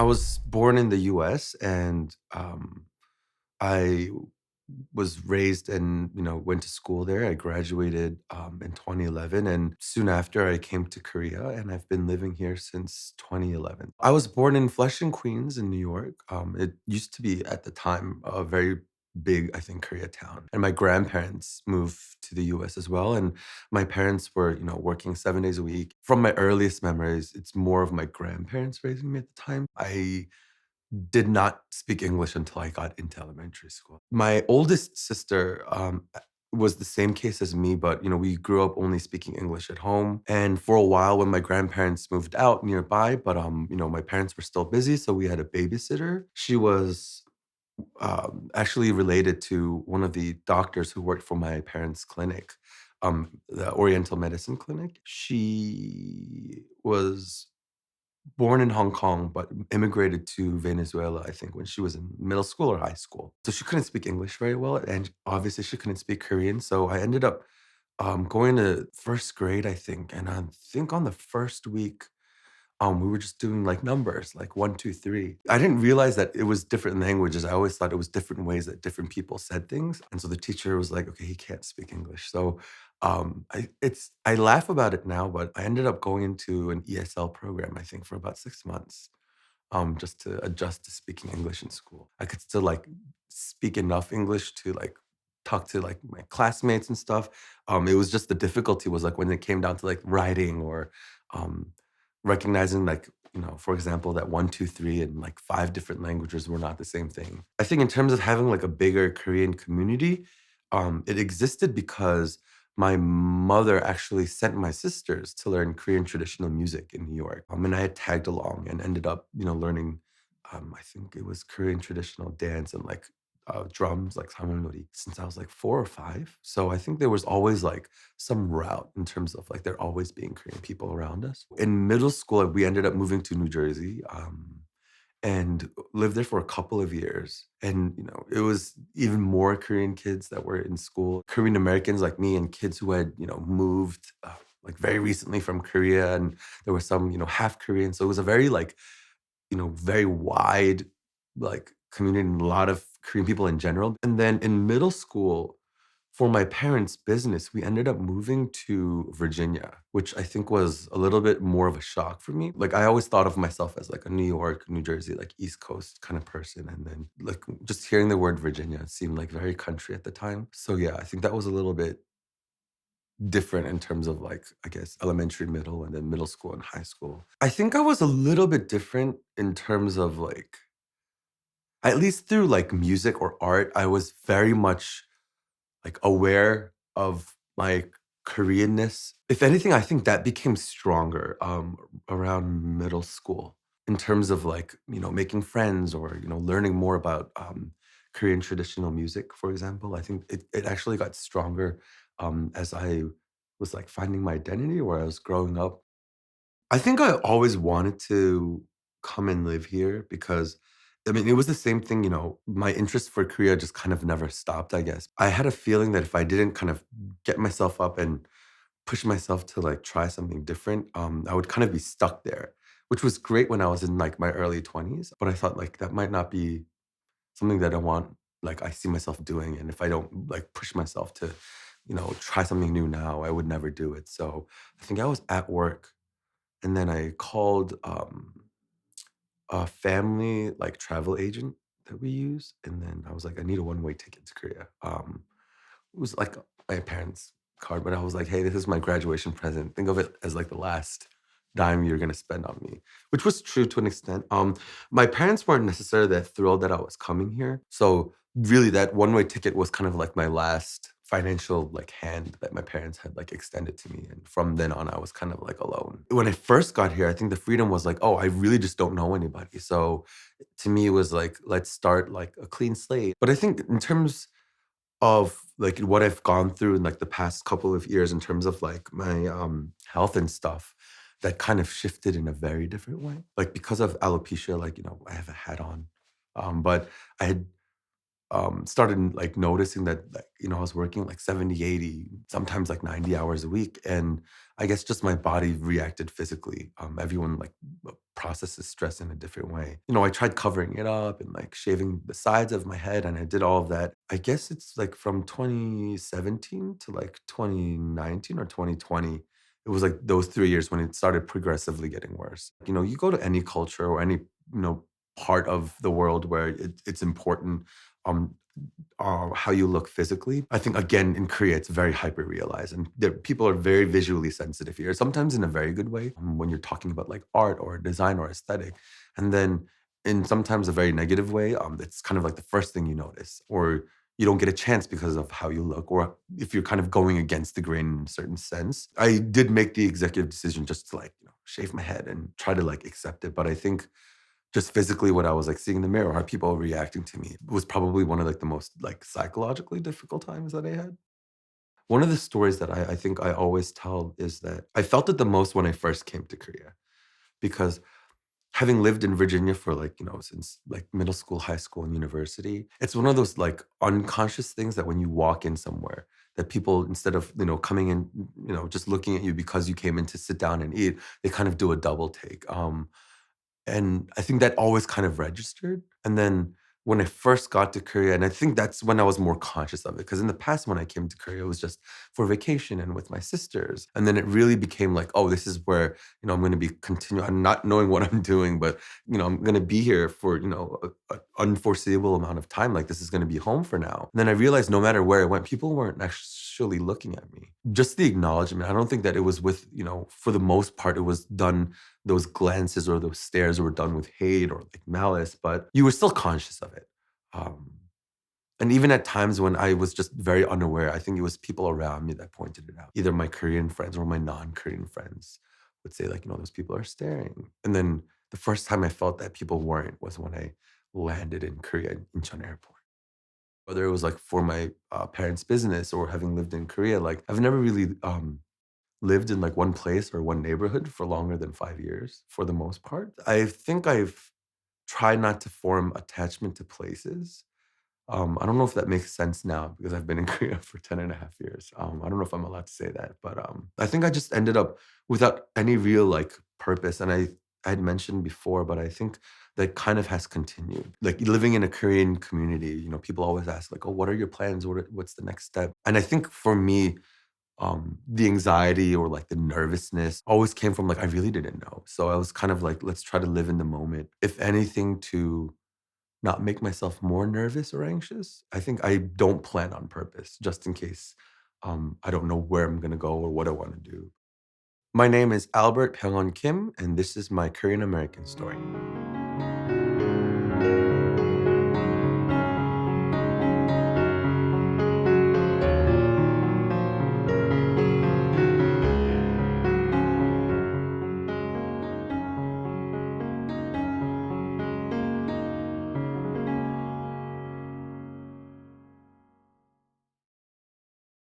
I was born in the US and I was raised and went to school there. I graduated in 2011, and soon after I came to Korea, and I've been living here since 2011. I was born in Flushing, Queens, in New York. It used to be at the time a very big, I think, Koreatown, and my grandparents moved to the U.S. as well, and my parents were working 7 days a week. From my earliest memories, it's more of my grandparents raising me at the time. I did not speak English until I got into elementary school. My oldest sister, was the same case as me, but, we grew up only speaking English at home, and for a while when my grandparents moved out nearby, but, my parents were still busy, so we had a babysitter. She was, actually related to one of the doctors who worked for my parents' clinic, the Oriental Medicine Clinic. She was born in Hong Kong, but immigrated to Venezuela, I think, when she was in middle school or high school. So she couldn't speak English very well, and obviously she couldn't speak Korean. So I ended up going to first grade, I think. And I think on the first week, we were just doing like numbers, like one, two, three. I didn't realize that it was different languages. I always thought it was different ways that different people said things. And so the teacher was like, okay, he can't speak English. So I laugh about it now, but I ended up going into an ESL program, I think, for about 6 months, just to adjust to speaking English in school. I could still like speak enough English to like talk to like my classmates and stuff. It was just the difficulty was like when it came down to like writing or um, recognizing like for example, that one, two, three in like five different languages were not the same thing. I think in terms of having like a bigger Korean community, it existed because my mother actually sent my sisters to learn Korean traditional music in New York. And I had tagged along and ended up, learning, I think it was Korean traditional dance and like drums, like samonori, since I was like 4 or 5. So I think there was always like some route in terms of like there always being Korean people around us. In middle school, we ended up moving to New Jersey. And lived there for a couple of years. And, it was even more Korean kids that were in school, Korean Americans like me and kids who had, moved like very recently from Korea. And there were some, half Korean. So it was a very like, very wide like community and a lot of Korean people in general. And then in middle school, for my parents' business, we ended up moving to Virginia, which I think was a little bit more of a shock for me. Like I always thought of myself as like a New York, New Jersey, like East Coast kind of person. And then like just hearing the word Virginia seemed like very country at the time. So yeah, I think that was a little bit different in terms of like, I guess, elementary, middle, and then middle school and high school. I think I was a little bit different in terms of like, at least through like music or art, I was very much like aware of my Koreanness. If anything, I think that became stronger around middle school in terms of like, making friends or, learning more about Korean traditional music, for example. I think it actually got stronger as I was like finding my identity or I was growing up. I think I always wanted to come and live here because, I mean, it was the same thing, my interest for Korea just kind of never stopped, I guess. I had a feeling that if I didn't kind of get myself up and push myself to like try something different, I would kind of be stuck there, which was great when I was in like my early 20s. But I thought like that might not be something that I want, like I see myself doing. And if I don't like push myself to, try something new now, I would never do it. So I think I was at work and then I called, a family, like, travel agent that we use, and then I was like, "I need a one-way ticket to Korea." It was like my parents' card, but I was like, "Hey, this is my graduation present. Think of it as, like, the last dime you're gonna spend on me," which was true to an extent. My parents weren't necessarily that thrilled that I was coming here, so really that one-way ticket was kind of like my last financial, like, hand that my parents had, like, extended to me, and from then on, I was kind of, like, alone. When I first got here, I think the freedom was like, "Oh, I really just don't know anybody," so to me, it was like, "Let's start, like, a clean slate." But I think in terms of, like, what I've gone through in, like, the past couple of years in terms of, like, my, health and stuff, that kind of shifted in a very different way. Like, because of alopecia, like, I have a hat on, but I had started like noticing that like, I was working like 70, 80, sometimes like 90 hours a week. And I guess just my body reacted physically. Everyone like processes stress in a different way. I tried covering it up and like shaving the sides of my head, and I did all of that. I guess it's like from 2017 to like 2019 or 2020. It was like those 3 years when it started progressively getting worse. You go to any culture or any, part of the world where it's important, um, how you look physically. I think again in Korea it's very hyper realized, and people are very visually sensitive here. Sometimes in a very good way, when you're talking about like art or design or aesthetic, and then in sometimes a very negative way. It's kind of like the first thing you notice, or you don't get a chance because of how you look, or if you're kind of going against the grain in a certain sense. I did make the executive decision just to like shave my head and try to like accept it, but I think just physically what I was like seeing in the mirror, how people were reacting to me was probably one of like the most like psychologically difficult times that I had. One of the stories that I think I always tell is that I felt it the most when I first came to Korea, because having lived in Virginia for like, since like middle school, high school, and university, it's one of those like unconscious things that when you walk in somewhere, that people, instead of, coming in, just looking at you because you came in to sit down and eat, they kind of do a double take. And I think that always kind of registered. And then when I first got to Korea, and I think that's when I was more conscious of it, because in the past when I came to Korea, it was just for vacation and with my sisters. And then it really became like, oh, this is where, I'm going to be continue. I'm not knowing what I'm doing, but, I'm going to be here for, a unforeseeable amount of time. Like this is going to be home for now. And then I realized no matter where I went, people weren't actually looking at me. Just the acknowledgement. I don't think that it was with, for the most part, it was done, those glances or those stares were done with hate or like malice, but you were still conscious of it. Um, and even at times when I was just very unaware, I think it was people around me that pointed it out. Either my Korean friends or my non-Korean friends would say, like, those people are staring. And then the first time I felt that people weren't was when I landed in Korea, in Incheon Airport. Whether it was like for my parents' business or having lived in Korea, like I've never really lived in like one place or one neighborhood for longer than 5 years for the most part. I think I've tried not to form attachment to places. I don't know if that makes sense now because I've been in Korea for 10 and a half years. I don't know if I'm allowed to say that, but I think I just ended up without any real like purpose. And I had mentioned before, but I think that kind of has continued. Like living in a Korean community, people always ask like, "Oh, what are your plans? What's the next step?" And I think for me, the anxiety or like the nervousness always came from like I really didn't know. So I was kind of like, let's try to live in the moment. If anything, to not make myself more nervous or anxious. I think I don't plan on purpose, just in case I don't know where I'm gonna go or what I want to do. My name is Albert Pyongon Kim, and this is my Korean American story.